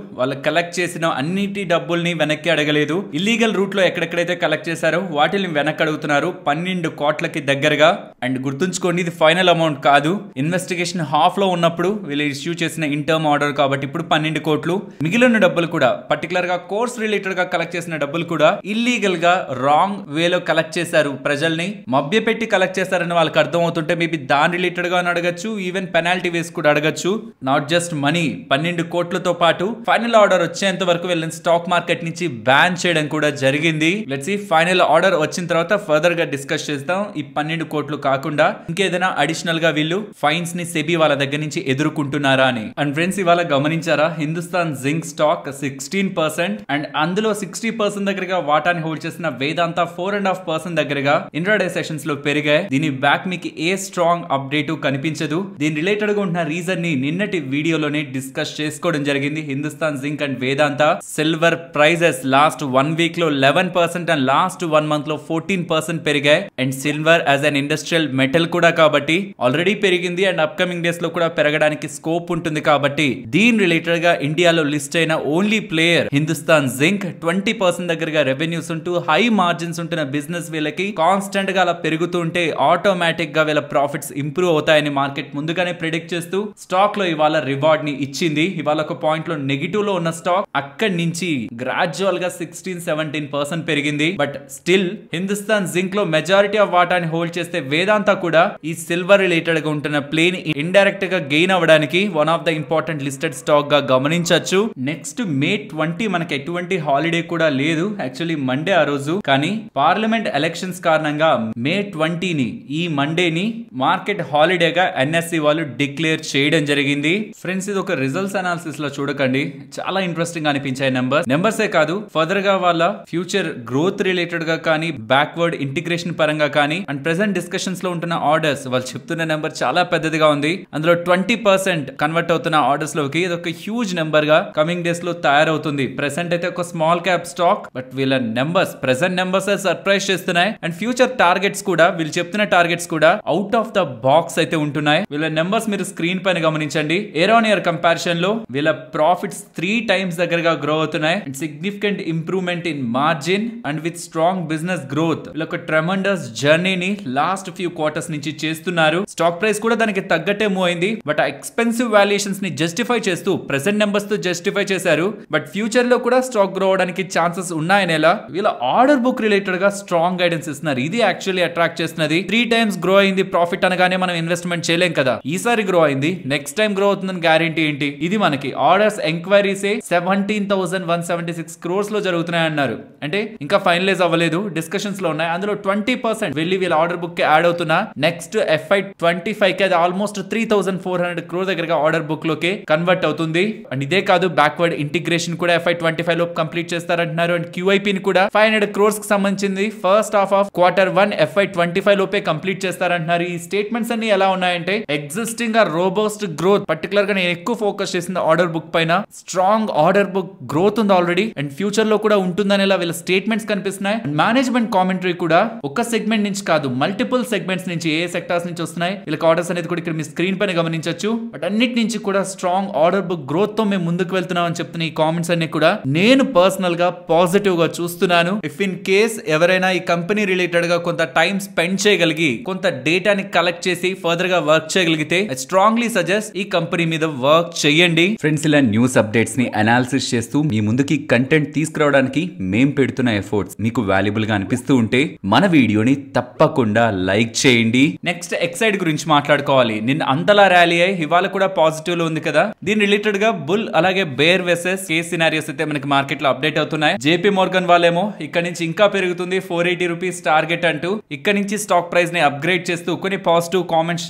కలెక్ట్ చేసిన అన్నిటి డబ్బుల్ని వెనక్కి అడగలేదు. ఇల్లీగల్ రూట్ లో ఎక్కడెక్కడైతే కలెక్ట్ చేశారో వాటిని వెనక్కి అడుగుతున్నారు 12 కోట్లకి దగ్గరగా. అండ్ గుర్తుంచుకోండి ఇది ఫైనల్ అమౌంట్ కాదు. ఇన్వెస్టిగేషన్ హాఫ్ లో ఉన్నప్పుడు వీళ్ళు ఇష్యూ చేసిన ఇంటర్మ్ ఆర్డర్ కాబట్టి ఇప్పుడు 12 కోట్లు. మిగిలిన డబ్బులు కూడా పర్టికులర్ గా కోర్స్ రిలేటెడ్ గా కలెక్ట్ చేసిన డబ్బులు కూడా ఇల్లీగల్ గా రాంగ్ వేలో కలెక్ట్ చేశారు. ప్రజల్ని మభ్య పెట్టి కలెక్ట్ చేశారని వాళ్ళకి అర్థం అవుతుంటే మేబీ దాని రిలేటెడ్ గా అడగచ్చు, ఈవెన్ పెనాల్టీ వేసి కూడా అడగచ్చు. నాట్ జస్ట్ మనీ 12 కోట్లతో పాటు ఫైనల్ ఆర్డర్ వచ్చేంత వరకు వీళ్ళని స్టాక్ మార్కెట్ నుంచి బ్యాన్ చేయడం కూడా జరిగింది. లెట్స్ సీ ఫైనల్ ఆర్డర్ వచ్చిన తర్వాత ఫర్దర్ గా డిస్కస్ చేస్తాం. ఈ 12 కోట్లు కాకుండా ఇంకేదైనా అడిషనల్ గా వీళ్ళు ఫైన్స్ ని సెబీ వాళ్ళ దగ్గర నుంచి ఎదుర్కొంటున్నారా అని. అండ్ ఫ్రెండ్స్ ఇవాళ గమనించారా హిందుస్థాన్ జింక్ స్టాక్ 16% అండ్ అందులో 60% దగ్గరగా వాటాని హోల్డ్ చేసిన వేదాంత 4.5% దగ్గరగా ఇంట్రాడే సెషన్స్ లో పెరిగాయి. దీని బ్యాక్ మీకు ఏ స్ట్రాంగ్ అప్డేట్ కనిపించదు. దీని రిలేటెడ్ గా ఉన్న రీజన్ ని నిన్నటి వీడియోలోనే డిస్కస్ చేసుకోవడం జరిగింది. Hindustan zinc and Vedanta silver prices last 1 week లో 11% అండ్ లాస్ట్ 1 మంత్ లో 14% పెరిగాయి. And silver as an industrial metal కూడా కాబట్టి ఆల్రెడీ పెరిగింది అండ్ అప్కమింగ్ డేస్ లో కూడా పెరగడానికి స్కోప్ ఉంటుంది. కాబట్టి దీని రిలేటెడ్ గా ఇండియాలో లిస్ట్ అయిన ఓన్లీ ప్లేయర్ హిందుస్థాన్ జింక్. 20% దగ్గరగా రెవెన్యూస్ ఉంటూ హై మార్జిన్స్ ఉంటున్న బిజినెస్ వీళ్ళకి కాన్స్టెంట్ గా అలా పెరుగుతుంటే ఆటోమేటిక్ గా వీళ్ళ ప్రాఫిట్స్ ఇంప్రూవ్ అవుతాయని మార్కెట్ ముందుగానే ప్రిడిక్ట్ చేస్తూ స్టాక్ లో ఇవాళ రివార్డ్ ని ఇచ్చింది. ఇవాళ ఒక పాయింట్ లో నెగిటివ్ లో ఉన్న స్టాక్ అక్కడి నుంచి గ్రాడ్యువల్ గా 16-17% పెరిగింది. బట్ స్టిల్ హిందుస్థాన్ జింక్ లో మెజారిటీ ఆఫ్ వాటాని హోల్డ్ చేస్తే వేదాంత కూడా ఈ సిల్వర్ రిలేటెడ్ గా ఉంటున్న ప్లేన్ ఇండైరెక్ట్ గా గెయిన్ అవ్వడానికి one of the important listed stock గా గమనించవచ్చు. నెక్స్ట్ May 20 మనకి ఎటువంటి హాలిడే కూడా లేదు. యాక్చువల్లీ మండే ఆ రోజు, కానీ పార్లమెంట్ ఎలక్షన్స్ కారణంగా May 20 ఈ మండేని మార్కెట్ హాలిడేగా NSE వాళ్ళు డిక్లేర్ చేయడం జరిగింది. ఫ్రెండ్స్ ఇది ఒక రిజల్ట్స్ అనాలిసిస్ లో చూడకండి, చాలా ఇంట్రెస్టింగ్ అనిపించాయి నెంబర్సే కాదు ఫర్దర్ గా వాళ్ళ ఫ్యూచర్ గ్రోత్ రిలేటెడ్ గా కానీ బ్యాక్వర్డ్ ఇంటిగ్రేషన్ పరంగా కానీ అండ్ ప్రెసెంట్ డిస్కషన్స్ లో ఉంటున్న ఆర్డర్స్ వాళ్ళు చెప్తున్న నెంబర్ చాలా పెద్దదిగా ఉంది. అందులో 20% కన్వర్ట్ అవుతున్న ఆర్డర్స్ లోకి ఇది ఒక హ్యూజ్ నెంబర్ గా కమింగ్ డేస్ లో తయారవుతుంది. ప్రెసెంట్ అయితే ఒక స్మాల్ క్యాప్ స్టాక్, బట్ వీళ్ళ నెంబర్స్ ప్రెసెంట్ నెంబర్స్ సర్ప్రైజ్ చేస్తున్నాయి. అండ్ ఫ్యూచర్ టార్గెట్స్ కూడా వీళ్ళు చెప్తున్న టార్గెట్స్ కూడా అవుట్ ఆఫ్ ద బాక్స్ అయితే ఉంటున్నాయి. వీళ్ళ నెంబర్స్ మీరు స్క్రీన్ పైన గమనించండి. ఇయర్ ఆన్ ఇయర్ కంపారిజన్ లో వీళ్ళ ప్రాఫిట్స్ 3 times దగ్గరగా గ్రో అవుతున్నాయి. And significant significant improvement in margin and with strong business growth. వీళ్ళొక ట్రెమండస్ జర్నీని లాస్ట్ ఫ్యూ క్వార్టర్స్ నుంచి చేస్తున్నారు. స్టాక్ ప్రైస్ కూడా దానికి తగ్గట్టే మూవ్ అయింది. బట్ ఆ ఎక్స్పెన్సివ్ వాల్యుయేషన్స్ ని జస్టిఫై చేస్తూ ప్రెసెంట్ నెంబర్స్ తో జస్టిఫై చేశారు. బట్ ఫ్యూచర్ లో కూడా స్టాక్ గ్రో అవడానికి ఛాన్సెస్ ఉన్నాయనేలా వీళ్ళ ఆర్డర్ బుక్ రిలేటెడ్ గా స్ట్రాంగ్ గైడెన్స్ ఇస్తున్నారు. ఇది యాక్చువల్లీ అట్రాక్ట్ చేస్తున్నది. 3 times గ్రో అయింది ప్రాఫిట్ అనగానే మనం ఇన్వెస్ట్మెంట్ చేయలేం కదా. ఈసారి గ్రో అయింది, నెక్స్ట్ టైం గ్రో అవుతుందని గ్యారంటీ ఏంటి? ఇది మనకి ఆర్డర్స్ ఎంక్వైరీస్ 17,176 crores లో జరుగుతున్నాయి అన్నారు. అంటే ఇంకా ఫైనలైజ్ అవ్వలేదు, డిస్కషన్స్ లో ఉన్నాయి. అందులో 20% వెళ్ళి వీళ్ళ ఆర్డర్ బుక్ కి యాడ్ అవుతున్నా నెక్స్ట్ FY25 కి అది ఆల్మోస్ట్ 3,400 crores దగ్గరగా ఆర్డర్ బుక్ లోకి కన్వర్ట్ అవుతుంది. అండ్ ఇదే కాదు, బ్యాక్వర్డ్ ఇంటిగ్రేషన్ కూడా FY25 లో కంప్లీట్ చేస్తారంటున్నారు. అండ్ QIP ని కూడా 500 crores కి సంబంధించింది first half of Q1 FY25 లోపే కంప్లీట్ చేస్తారంటున్నారు. ఈ స్టేట్మెంట్స్ అన్ని ఎలా ఉన్నాయంటే ఎగ్జిస్టింగ్ గా రోబస్ట్ గ్రోత్, పర్టికులర్ గా నేను ఎక్కువ ఫోకస్ చేసింది ఆర్డర్ బుక్ పైన. స్ట్రాంగ్ ఆర్డర్ బుక్ గ్రోత్ ఉంది ఆల్రెడీ, అండ్ ఫ్యూచర్ లో కూడా ఉంటుందనేలా వీళ్ళ స్టేట్మెంట్స్ కనిపిస్తున్నాయి. మేనేజ్మెంట్ కామెంటరీ కూడా ఒక సెగ్మెంట్ నుంచి కాదు, మల్టిపుల్ సెగ్మెంట్స్ నుంచి, ఏ సెక్టార్స్ నుంచి వస్తున్నాయి వీళ్ళకి ఆర్డర్స్ అనేది కూడా ఇక్కడ మీ స్క్రీన్ పైన గమనించవచ్చు. బట్ అన్నిటి నుంచి కూడా స్ట్రాంగ్ ఆర్డర్ బుక్ గ్రోత్ తో మేము ముందుకు వెళ్తున్నాం అని చెప్తున్న ఈ కామెంట్స్ అన్ని కూడా నేను పర్సనల్ గా పాజిటివ్ గా చూస్తున్నాను. ఇఫ్ ఇన్ కేస్ ఎవరైనా ఈ కంపెనీ రిలేటెడ్ గా కొంత టైం స్పెండ్ చేయగలిగి కొంత డేటాని కలెక్ట్ చేసి ఫర్దర్ గా వర్క్ చేయగలిగితే స్ట్రాంగ్లీ సజెస్ట్ ఈ కంపెనీ మీద వర్క్ చేయండి. ఫ్రెండ్స్, ఇలా న్యూస్ అప్డేట్స్ ని అనాలిసిస్ చేస్తూ మీ ముందుకి కంటెంట్ తీసుకురావడానికి మేం పెడుతున్న ఎఫర్ట్స్ మీకు వాల్యుబుల్ గా అనిపిస్తూ ఉంటే మన వీడియోని తప్పకుండా లైక్ చేయండి. నెక్స్ట్ ఎక్సైడ్ గురించి మాట్లాడుకోవాలి. నిన్న అంతలా ర్యాలీ అయ్యి ఇవాళ కూడా పాజిటివ్ లో ఉంది కదా. దీని రిలేటెడ్ గా బుల్ అలాగే బేర్ వెసెస్ కేస్ సినారియోస్ అయితే మనకి మార్కెట్ లో అప్డేట్ అవుతున్నాయి. JP Morgan వాళ్ళేమో ఇక్కడ నుంచి ఇంకా పెరుగుతుంది, 480 రూపీస్ టార్గెట్ అంటూ ఇక్కడ నుంచి స్టాక్ ప్రైస్ ని అప్గ్రేడ్ చేస్తూ కొన్ని పాజిటివ్ కామెంట్స్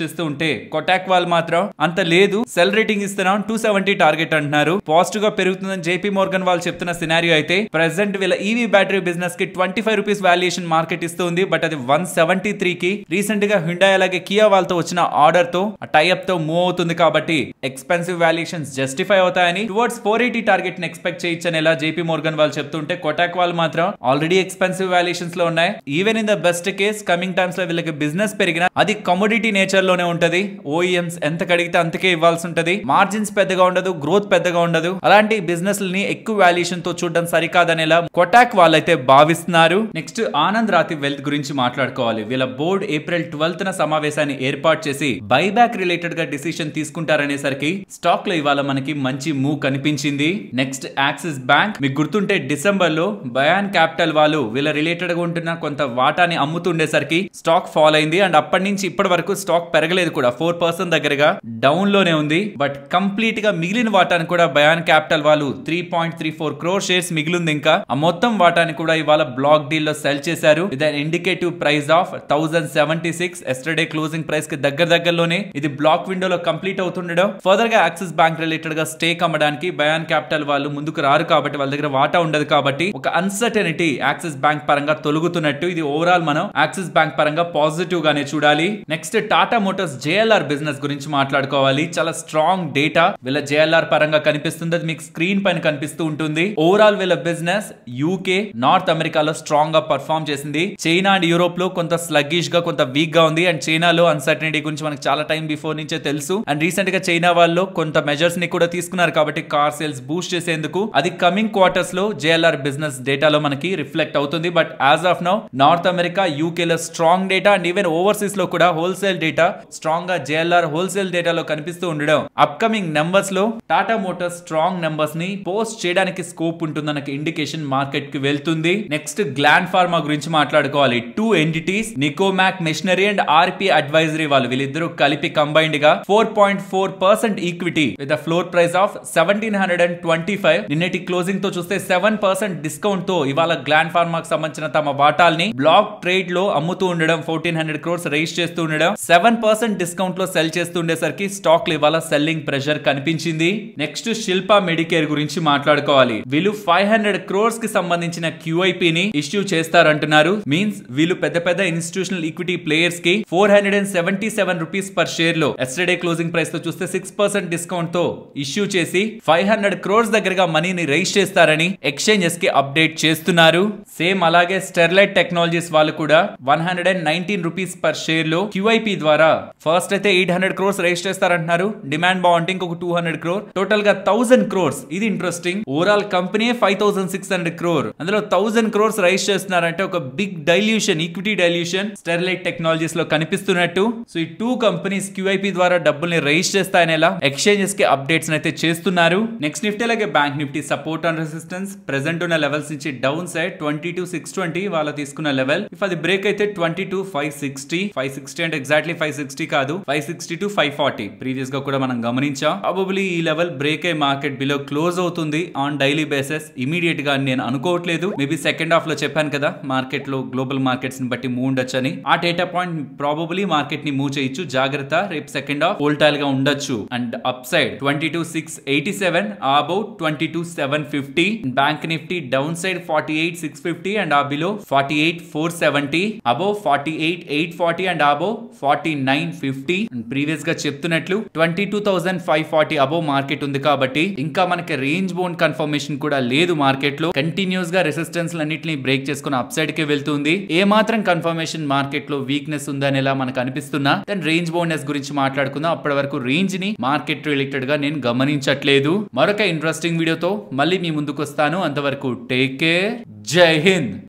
చేస్తూ ఉంటే కొటాక్ వాళ్ళు మాత్రం అంత లేదు, సెల్ రేటింగ్ ఇస్తున్నాం 270 టార్గెట్ అంటున్నారు. పాజిటివ్ గా పెరుగుతుందని JP Morgan వాళ్ళు చెప్తున్న సినారియో అయితే ప్రెసెంట్ వీళ్ళ ఈవీ బ్యాటరీ బిజినెస్ కి 25 రూపీస్ వాల్యుయేషన్ మార్కెట్ ఇస్తుంది. బట్ అది 173 కి రీసెంట్ గా హ్యుండాయ్ అలాగే కియా వాళ్ళతో వచ్చిన ఆర్డర్ తో టైఅప్ తో మూవ్ అవుతుంది కాబట్టి ఎక్స్పెన్సివ్ వాల్యుయేషన్స్ జస్టిఫై అవుతాయని టువర్డ్స్ 480 టార్గెట్ ని ఎక్స్పెక్ట్ చేయొచ్చని ఎలా JP Morgan వాళ్ళు చెప్తుంటే కొటాక్ వాళ్ళు మాత్రం ఆల్రెడీ ఎక్స్పెన్సివ్ వాల్యుయేషన్స్ లో ఉన్నాయి. Even in the best case coming times లో వీళ్ళకి బిజినెస్ పెరిగినా అది కమోడిటీ నేచర్ లోనే ఉంటది. OEMs ఎంత కడిగితే అంతకే ఇవ్వాల్సి ఉంటది. మార్జిన్స్ పెద్దగా ఉండదు, గ్రోత్ పెద్దగా ఉండదు. అలాంటి బిజినెస్ ని ఎక్కువ వాల్యుయేషన్ తో చూడడం సరికాదనేలా కొటాక్ వాళ్ళైతే భావిస్తున్నారు. నెక్స్ట్ ఆనంద్ రాతి వెల్త్ గురించి మాట్లాడుకోవాలి. వీళ్ళ బోర్డ్ April 12న సమావేశాన్ని ఏర్పాటు చేసి బైబ్యాక్ రిలేటెడ్ గా డిసిషన్ తీసుకుంటారనేసరికి స్టాక్ లో ఇవాళ మనకి మంచి మూవ్ కనిపించింది. నెక్స్ట్ యాక్సిస్ బ్యాంక్, మీకు గుర్తుంటే డిసెంబర్ లో బయాన్ క్యాపిటల్ వాళ్ళు వీళ్ళ రిలేటెడ్ గా ఉంటున్న కొంత వాటాని అమ్ముతుండేసరికి స్టాక్ ఫాల్ అయింది. అండ్ అప్పటి నుంచి ఇప్పటి వరకు స్టాక్ పెరగలేదు కూడా, 4% దగ్గరగా డౌన్ లోనే ఉంది. బట్ కంప్లీట్ గా మిగిలిన వాటాన్ని కూడా బయాన్ క్యాపిటల్ వాళ్ళు 3.34 crore షేర్స్ మిగిలింది. ఇంకా ఆ మొత్తం వాటాన్ని కూడా ఇవాళ బ్లాక్ డీల్ లో సెల్ చేశారు. With an indicative price of 1076. Yesterday closing price కి దగ్గరలోనే ఇది బ్లాక్ విండోలో కంప్లీట్ అవుతుండడం. ఫర్దర్ గా యాక్సిస్ బ్యాంక్ రిలేటెడ్ గా స్టేక్ అమ్మడానికి బయాన్ క్యాపిటల్ వాళ్ళు ముందుకు రారు కాబట్టి, వాళ్ళ దగ్గర వాటా ఉండదు కాబట్టి ఒక అన్సర్టనిటీ యాక్సిస్ బ్యాంక్ పరంగా తొలుగుతున్నట్టు. ఇది ఓవరాల్ మనం యాక్సిస్ బ్యాంక్ పరంగా పాజిటివ్ గానే చూడాలి. Next Tata Motors JLR business గురించి మాట్లాడుకోవాలి. చాలా స్ట్రాంగ్ డేటా వీళ్ళ JLR పరంగా కనిపిస్తుంది, అది మీకు స్క్రీన్ పైన కనిపిస్తూ ఉంటుంది. ఓవరాల్ వీళ్ళ బిజినెస్ UK, నార్త్ అమెరికాలో స్ట్రాంగ్ గా పర్ఫార్మ్ చేసింది. చైనా అండ్ యూరోప్ లో కొంత స్లగ్గిష్ గా, కొంత వీక్ గా ఉంది. అండ్ చైనాలో అన్సర్టనిటీ గురించి మనకు చాలా టైం బిఫోర్ నుంచే తెలుసు. అండ్ రీసెంట్ గా చైనా వాళ్ళు కొంత మెజర్స్ ని కూడా తీసుకున్నారు కాబట్టి కార్ సేల్స్ బూస్ట్ చేసేందుకు. అది కమింగ్ క్వార్టర్స్ లో JLR బిజినెస్ డేటాలో మనకి రిఫ్లెక్ట్ అవుతుంది. But as of now North America, UK లో strong data and even overseas లో కూడా హోల్సేల్ డేటా స్ట్రాంగ్ గా JLR హోల్సేల్ డేటాలో కనిపిస్తూ ఉండడం అప్కమింగ్ నెంబర్స్ లో టాటా మోటార్స్ స్ట్రాంగ్ నెంబర్స్ ని పోస్ట్ చేయడానికి స్కోప్ ఉంటుందన్న ఇండికేషన్ మార్కెట్ కి వెళ్తుంది. నెక్స్ట్ గ్లాండ్ ఫార్మా గురించి మాట్లాడుకోవాలి. 2 entities, Nicomac Machinery and RP Advisory వాళ్ళు వీళ్ళిద్దరూ కలిపి కంబైన్డ్ గా 4.4% equity with floor price of 1725. నిన్నటి క్లోజింగ్ తో చూస్తే 7% డిస్కౌంట్ తో ఇవాళ గ్లాండ్ ఫార్మాకి సంబంధించిన తమ వాటాల్ని బ్లాక్ ట్రేడ్ లో అమ్ముతూ ఉండడం, 1400 crores రైజ్ చేస్తూ ఉండడం, 7% డిస్కౌంట్ లో సెల్ చేస్తూ ఉండేసరికి స్టాక్ లో ఇవాళ సెల్లింగ్ ప్రెషర్ కనిపించింది. నెక్స్ట్ శిల్పా మెడికేర్ గురించి మాట్లాడుకోవాలి. వీళ్ళు 500 crores కి సంబంధించిన QIP ని ఇష్యూ చేస్తారంటున్నారు. మీన్స్ వీళ్ళు పెద్ద పెద్ద ఇన్స్టిట్యూషనల్ ఈక్విటీ ప్లేయర్స్ కి 477 రూపీస్ పర్ షేర్ లో ఎస్టర్డే క్లోజింగ్ ప్రైస్ తో చూస్తే 6% డిస్కౌంట్ తో ఇష్యూ చేసి 500 crores దగ్గరగా మనీని రైజ్ చేస్తారని ఎక్స్చేంజెస్ కి అప్డేట్ చేస్తున్నారు. సేమ్ అలాగే స్టెర్లైట్ టెక్నాలజీస్ వాళ్ళు కూడా 119 రూపీస్ పర్ షేర్ లో QIP ద్వారా ఫస్ట్ అయితే 800 crores రైజ్ చేస్తారంటున్నారు. డిమాండ్ బాగుంటే ఇంకొక 200 crore, టోటల్ గా 1000 crores. ఇది ఇంట్రెస్టింగ్. Overall company 5600 crore. అందులో 1000 crores రైజ్ చేస్తున్నారంటే ఒక big dilution, equity dilution Sterlite technologies లో కనిపిస్తున్నట్టు. సో ఈ 2 కంపెనీస్ QIP ద్వారా డబ్బుల్ని రైజ్ చేస్తాయనేలా ఎక్స్చేంజెస్ కి అప్డేట్స్ అయితే చేస్తున్నారు. నెక్స్ట్ నిఫ్టీ అలాగే bank Nifty support and resistance present ఉన్న లెవెల్స్ నుంచి డౌన్ సైడ్ 22,620 వాళ్ళ తీసుకున్న లెవెల్. ఇఫ్ అది బ్రేక్ అయితే 22,560 అంటే ఎగ్జాక్ట్లీ 560 కాదు, 560 to 540 ప్రీవియస్ గా కూడా మనం గమనించాం. ప్రాబబ్లీ ఈ లెవెల్ బ్రేక్ అయ్యి మార్కెట్ బిలో క్లోజ్ అవుతుంది ఆన్ డైలీ బేసిస్. ఇమీడియట్ గా నేను అనుకోవట్లేదు. మేబీ సెకండ్ హాఫ్ లో చెప్పాను కదా మార్కెట్ లో గ్లోబల్ మార్కెట్స్ ని బట్టి మూవ్ ఉండొచ్చని. ఆ డేటా పాయింట్ ప్రాబబ్లీ మార్కెట్ ని మూవ్ చేయొచ్చు. జాగ్రత్త, రేపు సెకండ్ హాఫ్ వోల్టైల్ గా ఉండొచ్చు. And upside 22,687 about 22,750. Bank Nifty downside 48,650 and ఆ below 48,470 above 48,840 and above 49,50. Previous గా చెప్తున్నట్లు 22,540 అబౌవ్ మార్కెట్ ఉంది కాబట్టి ఇంకా మనకి రేంజ్ బౌండ్ కన్ఫర్మేషన్ కూడా లేదు. మార్కెట్ లో కంటిన్యూస్ గా రెసిస్టెన్స్ అన్నిటిని బ్రేక్ చేసుకుని అప్ సైడ్ కి వెళ్తుంది. ఏ మాత్రం కన్ఫర్మేషన్ మార్కెట్ లో వీక్నెస్ ఉందనేలా మనకు అనిపిస్తున్నా దెన్ రేంజ్ బౌండ్నెస్ గురించి మాట్లాడుకుందాం. అప్పటి వరకు రేంజ్ ని మార్కెట్ రిలేటెడ్ గా నేను గమనించట్లేదు. మరొక ఇంట్రెస్టింగ్ వీడియోతో మళ్ళీ మీ ముందుకు వస్తాను. అంతవరకు టేక్ కేర్. జై హింద్.